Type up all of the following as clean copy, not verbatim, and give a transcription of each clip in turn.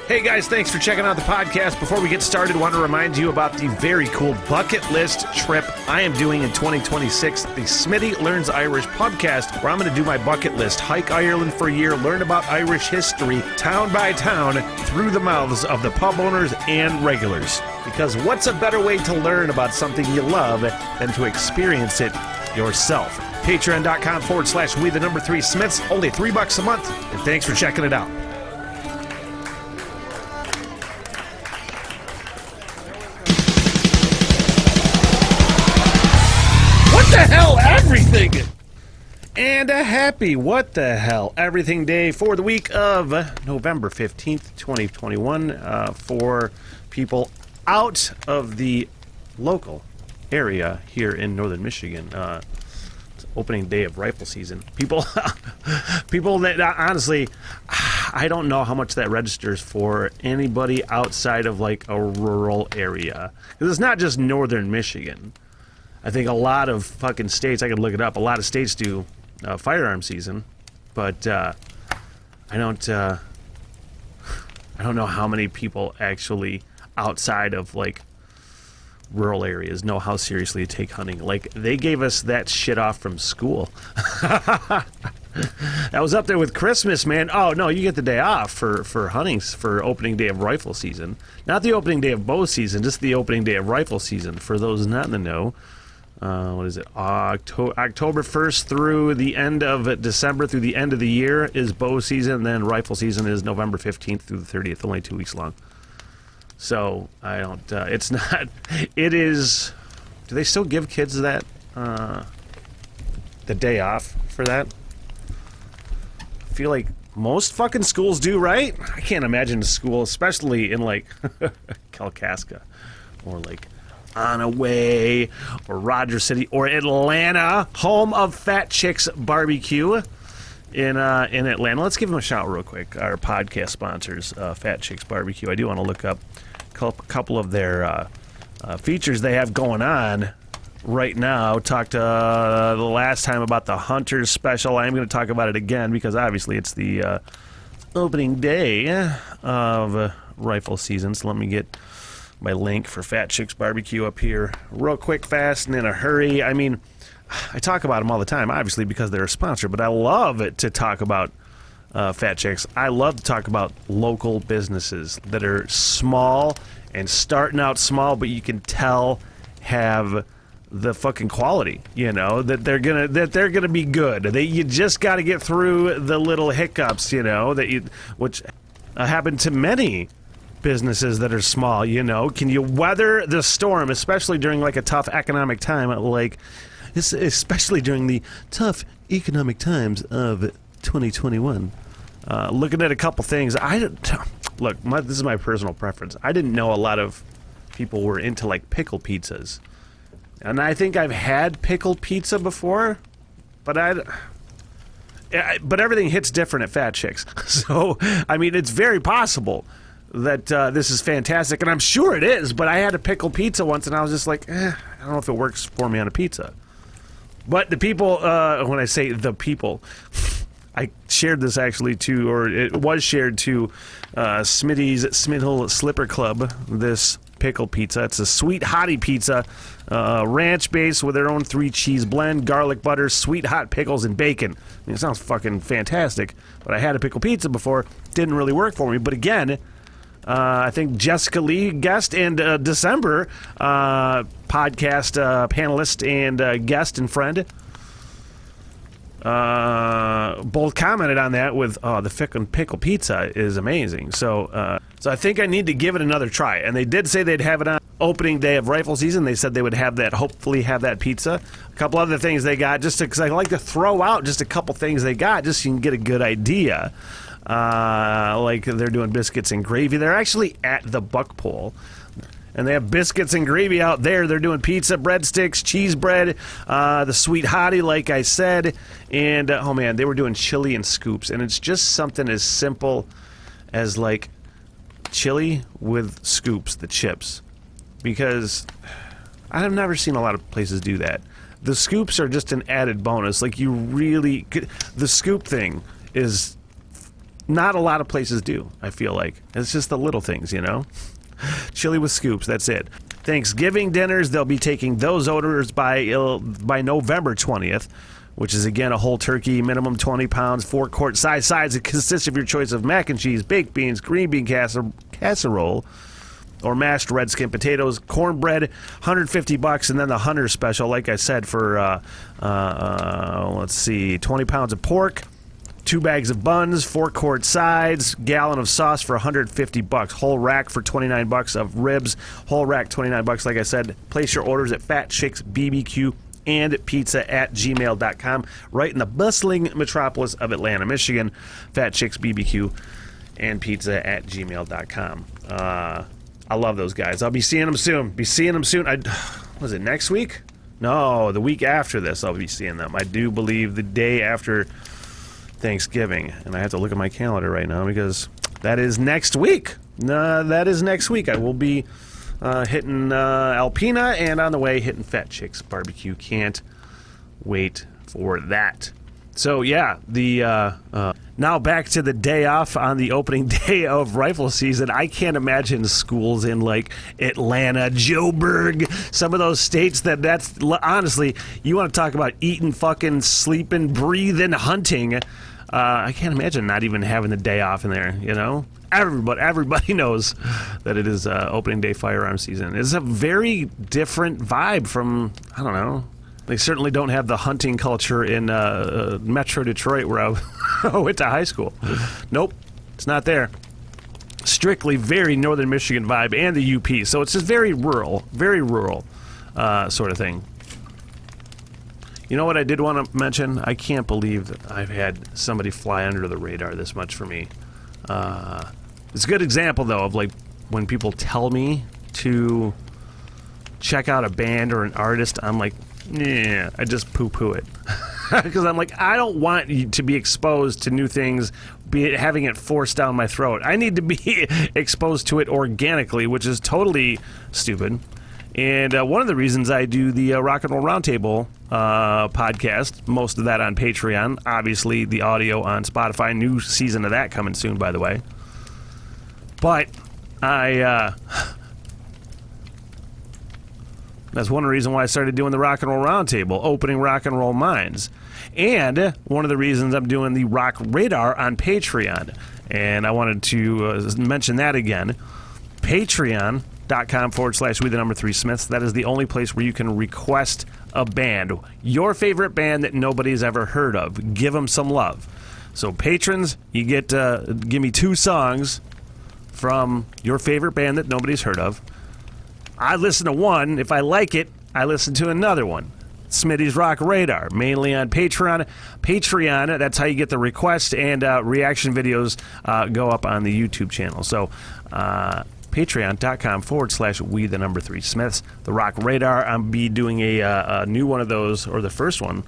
Hey guys, thanks for checking out the podcast. Before we get started, I want to remind you about the very cool bucket list trip I am doing in 2026, the Smitty Learns Irish podcast, where I'm going to do my bucket list, hike Ireland for a year, learn about Irish history, town by town, through the mouths of the pub owners and regulars. Because what's a better way to learn about something you love than to experience it yourself? Patreon.com/we3Smiths, only $3 a month, and thanks for checking it out. What the hell, everything! And a happy what the hell everything day for the week of November 15th, 2021, for people out of the local area here in northern Michigan. It's opening day of rifle season. People that honestly, I don't know how much that registers for anybody outside of like a rural area. Because it's not just northern Michigan. I think a lot of fucking states, I could look it up, a lot of states do firearm season, but I don't know how many people actually outside of like rural areas know how seriously you take hunting. Like, they gave us that shit off from school. That was up there with Christmas, man. Oh no, you get the day off for hunting, for opening day of rifle season. Not the opening day of bow season, just the opening day of rifle season. For those not in the know, what is it? October 1st through the end of December, through the end of the year is bow season. Then rifle season is November 15th through the 30th, only 2 weeks long. So I don't. It's not. It is. Do they still give kids that the day off for that? I feel like most fucking schools do, right? I can't imagine a school, especially in like Kalkaska or like Onaway or Rogers City or Atlanta, home of Fat Chicks Barbecue in Atlanta. Let's give them a shout real quick. Our podcast sponsors, Fat Chicks Barbecue. I do want to look up a couple of their features they have going on right now. Talked the last time about the Hunters special. I am going to talk about it again because obviously it's the opening day of rifle season. So let me get my link for Fat Chicks Barbecue up here real quick, fast, and in a hurry. I mean, I talk about them all the time, obviously, because they're a sponsor, but I love it to talk about Fat Chicks. I love to talk about local businesses that are small and starting out small, but you can tell have the fucking quality, you know, that they're gonna be good. You just got to get through the little hiccups, you know, which happen to many businesses that are small. You know, can you weather the storm, especially during like a tough economic time, like especially during the tough economic times of 2021? Looking at a couple things, this is my personal preference. I didn't know a lot of people were into like pickle pizzas, and I think I've had pickled pizza before, but everything hits different at Fat Chicks. So I mean, it's very possible that this is fantastic, and I'm sure it is, but I had a pickled pizza once, and I was just like, I don't know if it works for me on a pizza. But the people, when I say the people, I shared this actually to, or it was shared to Smitty's Smittle Slipper Club, this pickle pizza. It's a sweet hottie pizza, ranch base with their own 3-cheese blend, garlic butter, sweet hot pickles, and bacon. I mean, it sounds fucking fantastic, but I had a pickle pizza before. Didn't really work for me, but again, I think Jessica Lee, guest, and December podcast panelist and guest and friend, both commented on that with, the fucking pickle pizza is amazing. So I think I need to give it another try. And they did say they'd have it on opening day of rifle season. They said they would have that, hopefully have that pizza. A couple other things they got, just because I like to throw out just a couple things they got, just so you can get a good idea. Like they're doing biscuits and gravy. They're actually at the Buck Pole, and they have biscuits and gravy out there. They're doing pizza, breadsticks, cheese bread, the sweet hottie, like I said, and oh man, they were doing chili and scoops, and it's just something as simple as like chili with scoops, the chips, because I've never seen a lot of places do that. The scoops are just an added bonus. Like, you really could, the scoop thing is not a lot of places do, I feel like. It's just the little things, you know? Chili with scoops, that's it. Thanksgiving dinners, they'll be taking those orders by November 20th, which is, again, a whole turkey, minimum 20 pounds, 4-quart size sides. It consists of your choice of mac and cheese, baked beans, green bean casserole, or mashed red skin potatoes, cornbread, $150, and then the Hunter special, like I said, for, let's see, 20 pounds of pork, 2 bags of buns, 4-quart sides, gallon of sauce for $150. Whole rack for $29 of ribs. Whole rack, $29. Like I said, place your orders at Fat Chicks BBQ and pizza at gmail.com. Right in the bustling metropolis of Atlanta, Michigan. Fat Chicks BBQ and pizza at gmail.com. I love those guys. I'll be seeing them soon. Was it next week? No, the week after this I'll be seeing them. I do believe the day after Thanksgiving, and I have to look at my calendar right now because that is next week. That is next week. I will be hitting Alpina, and on the way hitting Fat Chicks Barbecue. Can't wait for that. So yeah, now back to the day off on the opening day of rifle season. I can't imagine schools in like Atlanta, Joburg, some of those states that's honestly, you want to talk about eating, fucking, sleeping, breathing, hunting. I can't imagine not even having the day off in there, you know? Everybody knows that it is opening day firearm season. It's a very different vibe from, I don't know. They certainly don't have the hunting culture in Metro Detroit where I went to high school. Nope, it's not there. Strictly very northern Michigan vibe, and the UP. So it's just very rural sort of thing. You know what I did want to mention? I can't believe that I've had somebody fly under the radar this much for me. It's a good example, though, of like when people tell me to check out a band or an artist, I'm like, yeah, I just poo-poo it. Because I'm like, I don't want you to be exposed to new things, be it having it forced down my throat. I need to be exposed to it organically, which is totally stupid. And one of the reasons I do the Rock and Roll Roundtable podcast, most of that on Patreon, obviously the audio on Spotify, new season of that coming soon, by the way. But that's one reason why I started doing the Rock and Roll Roundtable, opening Rock and Roll Minds. And one of the reasons I'm doing the Rock Radar on Patreon. And I wanted to mention that again. Patreon.com/we3smiths. That is the only place where you can request a band. Your favorite band that nobody's ever heard of. Give them some love. So patrons, you get give me 2 songs from your favorite band that nobody's heard of. I listen to one. If I like it, I listen to another one. Smitty's Rock Radar, mainly on Patreon. Patreon, that's how you get the request, and reaction videos go up on the YouTube channel. So, patreon.com/we3smiths. The Rock Radar, I'll be doing a new one of those, or the first one,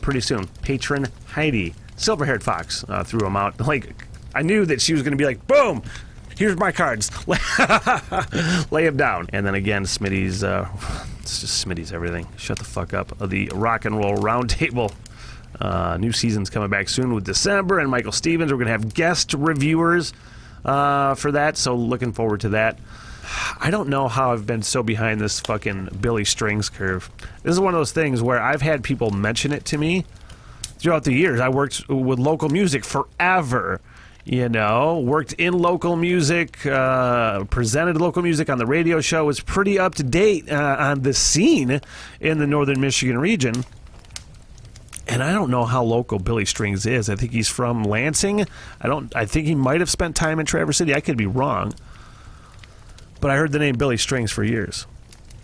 pretty soon. Patron Heidi, silver-haired fox, threw them out. Like, I knew that she was going to be like, boom! Here's my cards. Lay them down. And then again, Smitty's, it's just Smitty's everything. Shut the fuck up. The Rock and Roll Roundtable. New season's coming back soon with December and Michael Stevens. We're going to have guest reviewers for that, so looking forward to that. I don't know how I've been so behind this fucking Billy Strings curve. This is one of those things where I've had people mention it to me throughout the years. I worked with local music forever. You know, worked in local music, presented local music on the radio show, was pretty up to date on the scene in the northern Michigan region. And I don't know how local Billy Strings is. I think he's from Lansing. I think he might have spent time in Traverse City. I could be wrong. But I heard the name Billy Strings for years.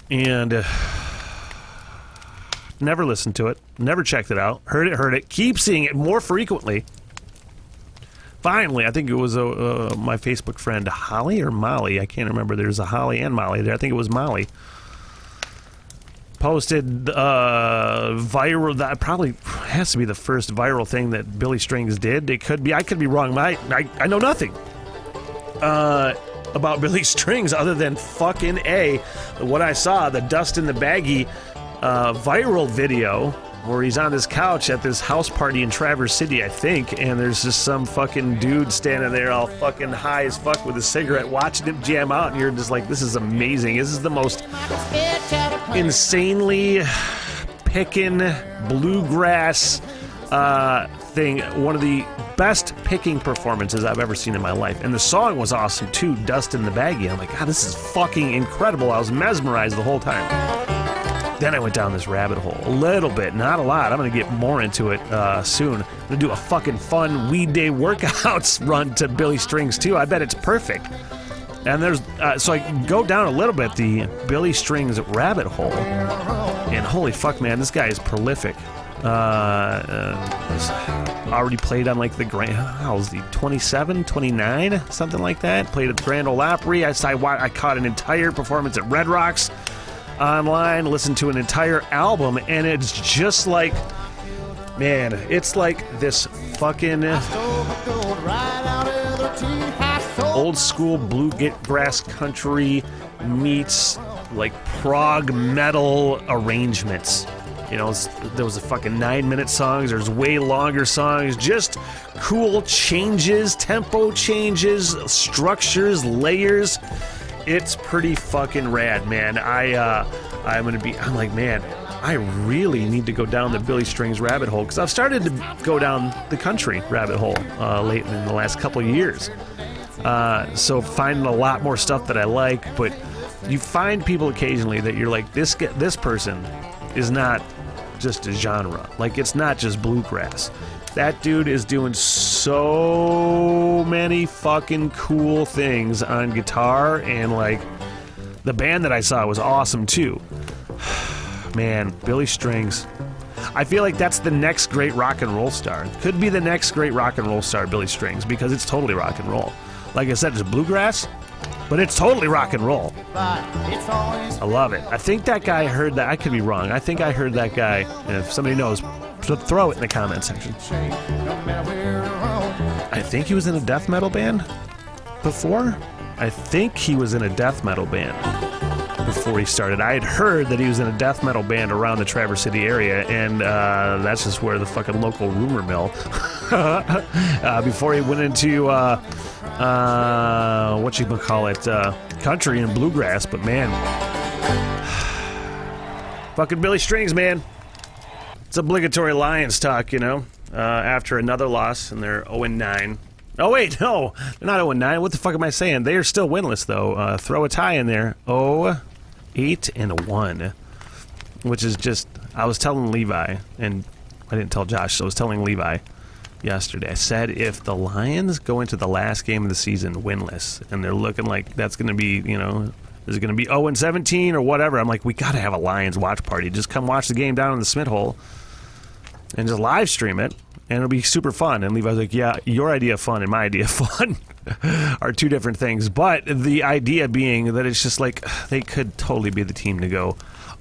And never listened to it. Never checked it out. Heard it. Keep seeing it more frequently. Finally, I think it was my Facebook friend Holly or Molly. I can't remember. There's a Holly and Molly there. I think it was Molly. Posted viral. That probably has to be the first viral thing that Billy Strings did. It could be. I could be wrong. I know nothing about Billy Strings other than fucking what I saw, the Dust in the Baggie viral video where he's on this couch at this house party in Traverse City, I think, and there's just some fucking dude standing there all fucking high as fuck with a cigarette watching him jam out, and you're just like, this is amazing. This is the most insanely picking bluegrass thing, one of the best picking performances I've ever seen in my life. And the song was awesome too, Dust in the Baggie. I'm like, God, this is fucking incredible. I was mesmerized the whole time. Then I went down this rabbit hole a little bit, not a lot. I'm gonna get more into it soon. I'm gonna do a fucking fun weed day workouts run to Billy Strings too. I bet it's perfect. And there's so I go down a little bit the Billy Strings rabbit hole, and holy fuck, man, this guy is prolific. Already played on like the Grand, how was he, 27, 29, something like that. Played at the Grand Ole Opry. I caught an entire performance at Red Rocks online, listened to an entire album, and it's just like, man, it's like this fucking old school bluegrass country meets like prog metal arrangements. You know, there was a fucking 9-minute songs, there's way longer songs, just cool changes, tempo changes, structures, layers. It's pretty fucking rad, man. I'm like, man, I really need to go down the Billy Strings rabbit hole, because I've started to go down the country rabbit hole late in the last couple of years. So finding a lot more stuff that I like, but you find people occasionally that you're like, this person is not just a genre. Like, it's not just bluegrass. That dude is doing so many fucking cool things on guitar, and like, the band that I saw was awesome too. Man, Billy Strings. I feel like that's the next great rock and roll star. Could be the next great rock and roll star, Billy Strings, because it's totally rock and roll. Like I said, it's bluegrass, but it's totally rock and roll. I love it. I think that guy heard that. I could be wrong. I think I heard that guy. And if somebody knows, throw it in the comment section. I think he was in a death metal band before. I think he was in a death metal band before he started. I had heard that he was in a death metal band around the Traverse City area, and that's just where the fucking local rumor mill. Before he went into country and bluegrass. But man, fucking Billy Strings, man. It's obligatory Lions talk, you know. After another loss, and they're 0-9. Oh wait, no, they're not 0-9. What the fuck am I saying? They are still winless though. Throw a tie in there. 0-8-1, which is just. I was telling Levi, and I didn't tell Josh. So I was telling Levi yesterday. I said, if the Lions go into the last game of the season winless, and they're looking like that's going to be, you know, is it going to be 0-17 or whatever? I'm like, we got to have a Lions watch party. Just come watch the game down in the Smith hole and just live stream it, and it'll be super fun. And Levi's like, yeah, your idea of fun and my idea of fun are two different things. But the idea being that it's just like, they could totally be the team to go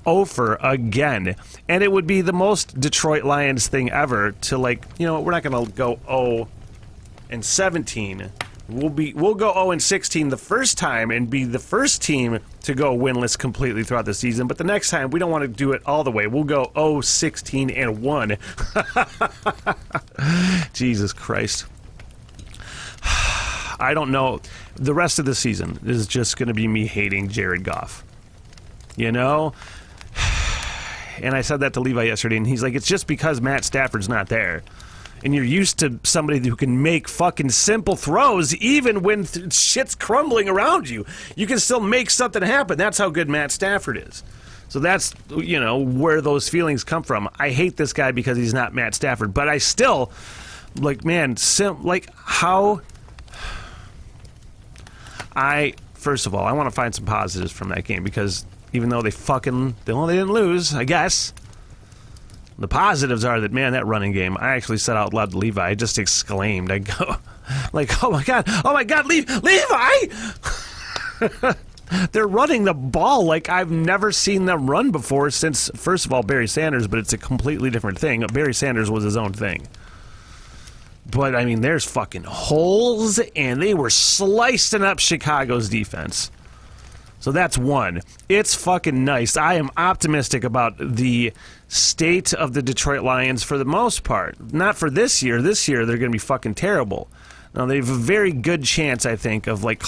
over again. And it would be the most Detroit Lions thing ever to, like, you know, we're not going to go 0-17. We'll go 0-16 the first time and be the first team to go winless completely throughout the season. But the next time, we don't want to do it all the way. We'll go 0-16-1. Jesus Christ. I don't know. The rest of the season is just going to be me hating Jared Goff. You know? And I said that to Levi yesterday, and he's like, it's just because Matt Stafford's not there. And you're used to somebody who can make fucking simple throws even when shit's crumbling around you. You can still make something happen. That's how good Matt Stafford is. So that's, you know, where those feelings come from. I hate this guy because he's not Matt Stafford, but I still, like, man, how... First of all, I want to find some positives from that game, because even though they didn't lose, I guess... The positives are that, man, that running game, I actually said out loud to Levi, I just exclaimed. I go, like, oh my God, Levi! They're running the ball like I've never seen them run before since, first of all, Barry Sanders, but it's a completely different thing. Barry Sanders was his own thing. But, I mean, there's fucking holes, and they were slicing up Chicago's defense. So that's one. It's fucking nice. I am optimistic about the state of the Detroit Lions for the most part. Not for this year. This year, they're going to be fucking terrible. Now, they have a very good chance, I think, of like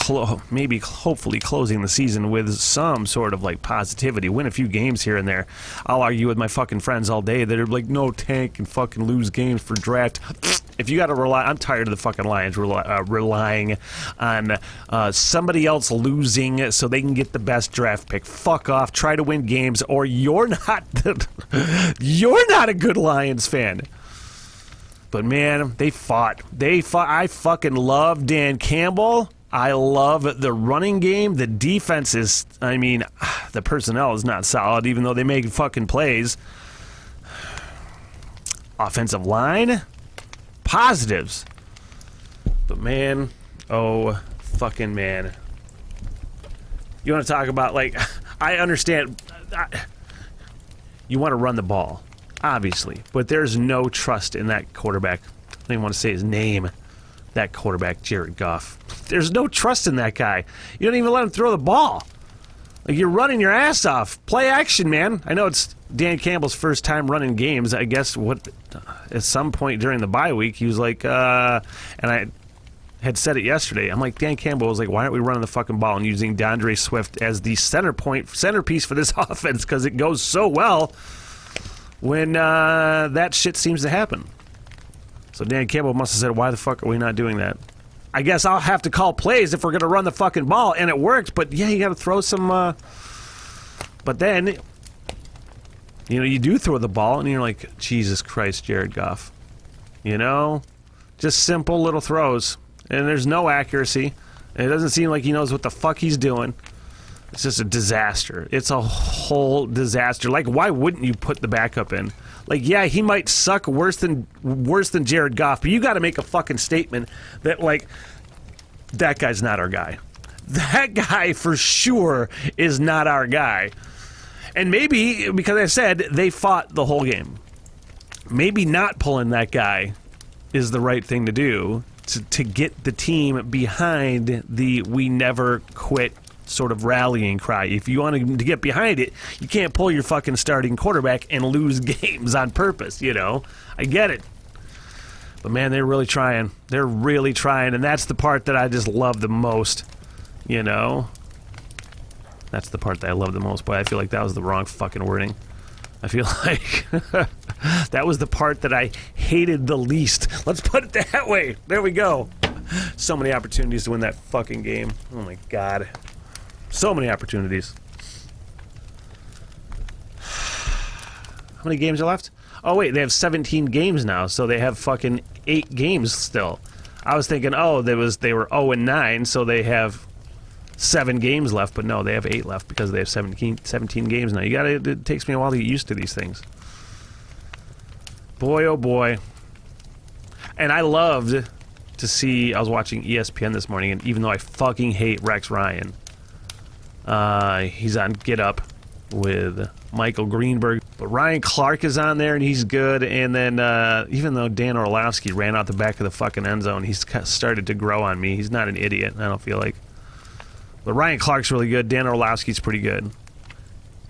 maybe hopefully closing the season with some sort of like positivity. Win a few games here and there. I'll argue with my fucking friends all day that are like, no, tank and fucking lose games for draft. If you got to rely, I'm tired of the fucking Lions relying on somebody else losing so they can get the best draft pick. Fuck off. Try to win games, or you're not you're not a good Lions fan. But man, they fought. I fucking love Dan Campbell. I love the running game. The defense is, I mean, the personnel is not solid, even though they make fucking plays. Offensive line, positives. But man, oh fucking man. You want to talk about, like, I understand. You want to run the ball, obviously, but there's no trust in that quarterback. I don't even want to say his name. That quarterback, Jared Goff. There's no trust in that guy. You don't even let him throw the ball. Like, you're running your ass off. Play action, man. I know it's Dan Campbell's first time running games. I guess at some point during the bye week, he was like, and I had said it yesterday. I'm like, Dan Campbell was like, why aren't we running the fucking ball and using DeAndre Swift as the centerpiece for this offense? Because it goes so well when that shit seems to happen. So Dan Campbell must have said, why the fuck are we not doing that? I guess I'll have to call plays if we're going to run the fucking ball, and it worked. But yeah, you got to throw some. But then, you know, you do throw the ball, and you're like, Jesus Christ, Jared Goff. You know, just simple little throws, and there's no accuracy. And it doesn't seem like he knows what the fuck he's doing. It's just a disaster. It's a whole disaster. Like, why wouldn't you put the backup in? Like, yeah, he might suck worse than Jared Goff, but you got to make a fucking statement that, like, that guy's not our guy. That guy for sure is not our guy. And maybe, because I said they fought the whole game, maybe not pulling that guy is the right thing to do to get the team behind the we never quit sort of rallying cry. If you want to get behind it, you can't pull your fucking starting quarterback and lose games on purpose, you know? I get it. But man, they're really trying. They're really trying, and that's the part that I just love the most, you know? That's the part that I love the most. Boy, I feel like that was the wrong fucking wording. I feel like that was the part that I hated the least. Let's put it that way. There we go. So many opportunities to win that fucking game. Oh my God. So many opportunities. How many games are left? Oh, wait, they have 17 games now, so they have fucking 8 games still. I was thinking, oh, they were 0-9, so they have 7 games left, but no, they have 8 left because they have 17 games now. It takes me a while to get used to these things. Boy, oh boy. And I loved to see, I was watching ESPN this morning, and even though I fucking hate Rex Ryan, he's on Get Up with Michael Greenberg, but Ryan Clark is on there and he's good. And then even though Dan Orlovsky ran out the back of the fucking end zone, he's started to grow on me. He's not an idiot, I don't feel like. But Ryan Clark's really good. Dan Orlovsky's pretty good.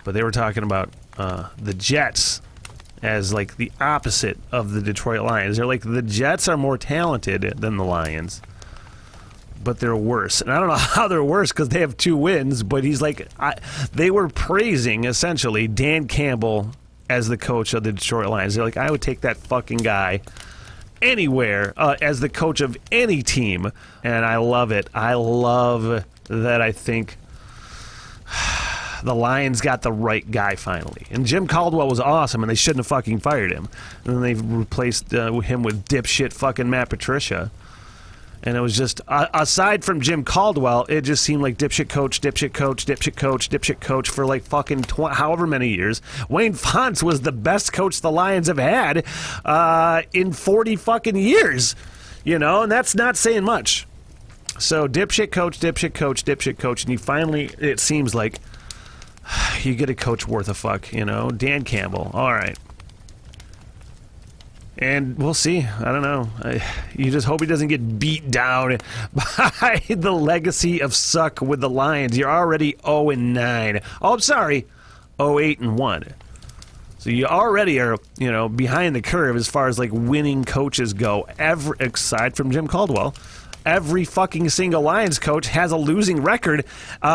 But they were talking about the Jets as like the opposite of the Detroit Lions. They're like, the Jets are more talented than the Lions, but they're worse. And I don't know how they're worse because they have 2 wins, but he's like, they were praising, essentially, Dan Campbell as the coach of the Detroit Lions. They're like, I would take that fucking guy anywhere as the coach of any team. And I love it. I love that. I think the Lions got the right guy finally. And Jim Caldwell was awesome, and they shouldn't have fucking fired him. And then they replaced him with dipshit fucking Matt Patricia. And it was just, aside from Jim Caldwell, it just seemed like dipshit coach, dipshit coach, dipshit coach, dipshit coach for like fucking however many years. Wayne Fontes was the best coach the Lions have had in 40 fucking years. You know, and that's not saying much. So dipshit coach, dipshit coach, dipshit coach, and you finally, it seems like, you get a coach worth a fuck, you know? Dan Campbell, all right. And we'll see. I don't know. You just hope he doesn't get beat down by the legacy of suck with the Lions. You're already 0-9. Oh, I'm sorry, 0-8-1. So you already are, behind the curve as far as like winning coaches go. Aside from Jim Caldwell, every fucking single Lions coach has a losing record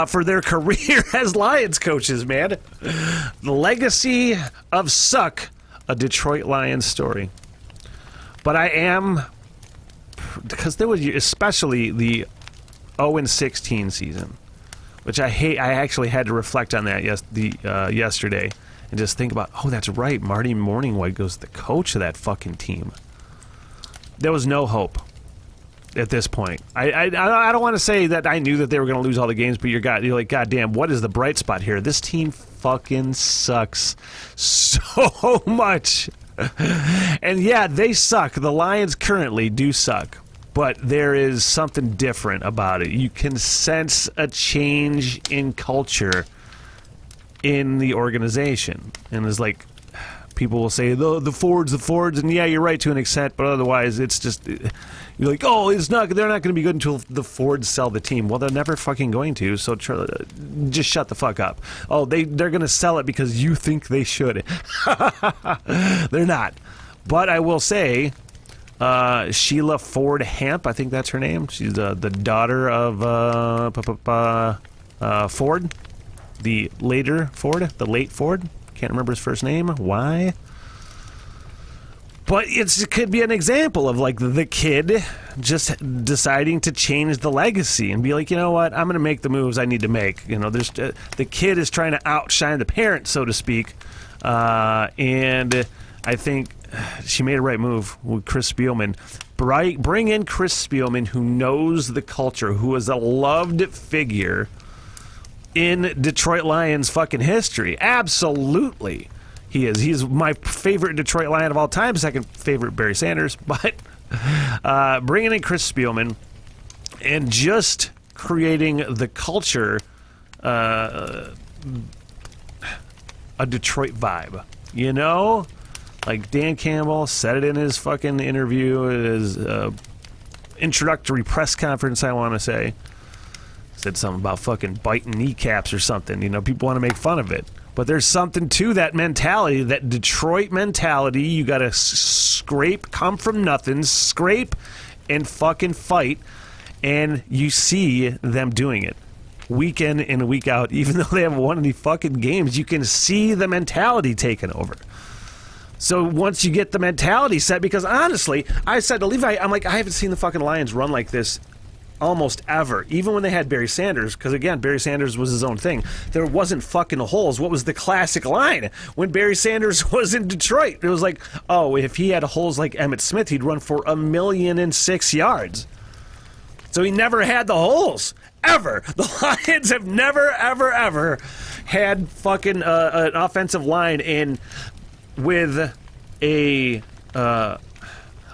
for their career as Lions coaches. Man, the legacy of suck, a Detroit Lions story. But I am, because there was especially the 0-16 season, which I hate. I actually had to reflect on that yesterday and just think about, oh, that's right, Marty Morningwhite was the coach of that fucking team. There was no hope at this point. I don't want to say that I knew that they were going to lose all the games, but you're like, goddamn, what is the bright spot here? This team fucking sucks so much. And yeah, they suck. The Lions currently do suck. But there is something different about it. You can sense a change in culture in the organization. And it's like, people will say, the Fords. And yeah, you're right to an extent, but otherwise it's just, you're like, oh, they're not going to be good until the Fords sell the team. Well, they're never fucking going to, so just shut the fuck up. Oh, they're going to sell it because you think they should. They're not. But I will say, Sheila Ford Hamp, I think that's her name. She's the daughter of Ford, the late Ford. Can't remember his first name. Why? But it could be an example of like the kid just deciding to change the legacy and be like, you know what, I'm going to make the moves I need to make. There's the kid is trying to outshine the parent, so to speak, and I think she made a right move with Chris Spielman. Bring in Chris Spielman, who knows the culture, who is a loved figure in Detroit Lions fucking history. Absolutely. He is. He's my favorite Detroit Lion of all time, second favorite Barry Sanders. But bringing in Chris Spielman and just creating the culture, a Detroit vibe, Like Dan Campbell said it in his fucking interview, his introductory press conference, I want to say. Said something about fucking biting kneecaps or something. People want to make fun of it. But there's something to that mentality, that Detroit mentality. You got to come from nothing, scrape, and fucking fight. And you see them doing it week in and week out. Even though they haven't won any fucking games, you can see the mentality taking over. So once you get the mentality set, because honestly, I said to Levi, I'm like, I haven't seen the fucking Lions run like this almost ever. Even when they had Barry Sanders, because again, Barry Sanders was his own thing. There wasn't fucking holes. What was the classic line when Barry Sanders was in Detroit? It was like, oh, if he had holes like Emmitt Smith, he'd run for 1,000,006 yards. So he never had the holes. Ever. The Lions have never, ever, ever had fucking an offensive line in with a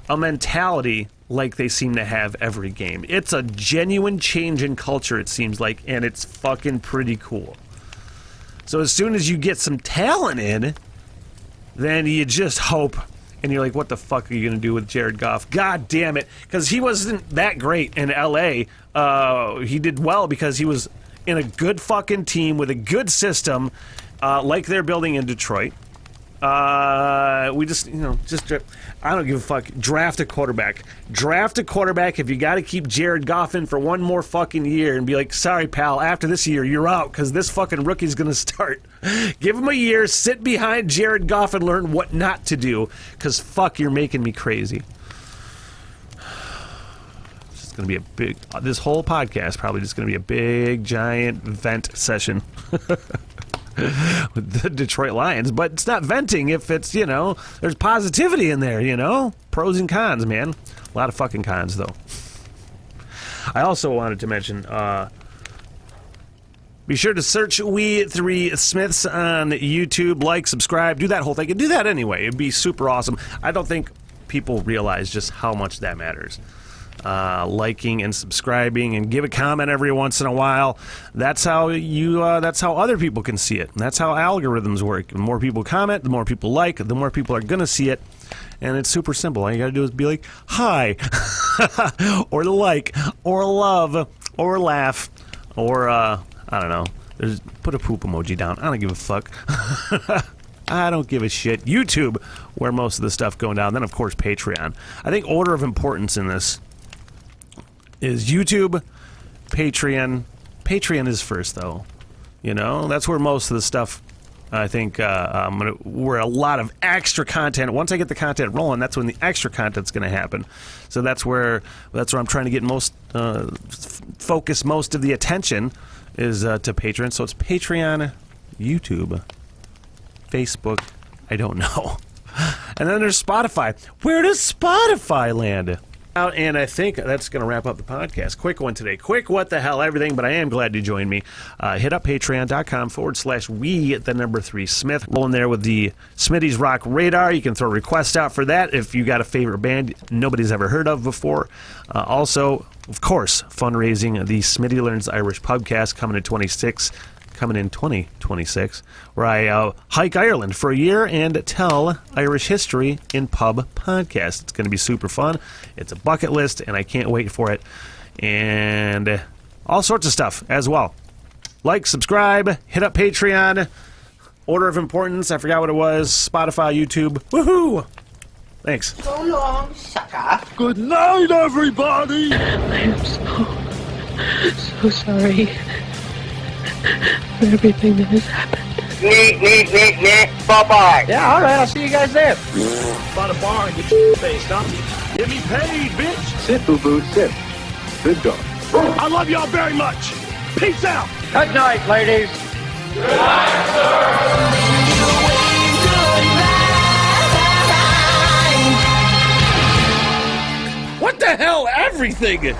mentality like they seem to have every game. It's a genuine change in culture, it seems like, and it's fucking pretty cool. So as soon as you get some talent in, then you just hope, and you're like, what the fuck are you going to do with Jared Goff? God damn it. Because he wasn't that great in L.A. He did well because he was in a good fucking team with a good system, like they're building in Detroit. We just, I don't give a fuck. Draft a quarterback. Draft a quarterback if you got to keep Jared Goff in for one more fucking year and be like, sorry, pal, after this year, you're out because this fucking rookie's going to start. Give him a year, sit behind Jared Goff and learn what not to do because fuck, you're making me crazy. It's just going to be this whole podcast probably just going to be a big, giant vent session. With the Detroit Lions, but it's not venting if it's, there's positivity in there, pros and cons, man. A lot of fucking cons, though. I also wanted to mention, be sure to search We Three Smiths on YouTube, like, subscribe, do that whole thing, and do that anyway. It'd be super awesome. I don't think people realize just how much that matters. Liking and subscribing and give a comment every once in a while. That's how that's how other people can see it. And that's how algorithms work. The more people comment, the more people like, the more people are going to see it. And it's super simple. All you got to do is be like, hi, or like, or love, or laugh, or, I don't know. Put a poop emoji down. I don't give a fuck. I don't give a shit. YouTube, where most of the stuff going down. Then, of course, Patreon. I think order of importance in this is YouTube, Patreon. Patreon is first, though. You know, that's where most of the stuff, I think, where a lot of extra content. Once I get the content rolling, that's when the extra content's going to happen. So that's where I'm trying to get focus most of the attention is to Patreon. So it's Patreon, YouTube, Facebook. I don't know. And then there's Spotify. Where does Spotify land? And I think that's going to wrap up the podcast. Quick one today. Quick what the hell everything, but I am glad you joined me. Hit up patreon.com/we3Smith. Rolling there with the Smitty's Rock Radar. You can throw requests out for that if you got a favorite band nobody's ever heard of before. Also, of course, fundraising the Smitty Learns Irish Pubcast coming in 2026, where I hike Ireland for a year and tell Irish history in pub podcast. It's going to be super fun. It's a bucket list, and I can't wait for it. And all sorts of stuff as well. Like, subscribe, hit up Patreon. Order of importance, I forgot what it was. Spotify, YouTube. Woohoo! Thanks. So long, sucker. Good night, everybody! I am so sorry for everything that has happened. Bye-bye. Yeah, alright, I'll see you guys there. By the bar and get your face, huh? Get me paid, bitch! Sit, boo-boo, sit. Good dog. I love y'all very much. Peace out! Good night, ladies. Good night, sir! What the hell? Everything!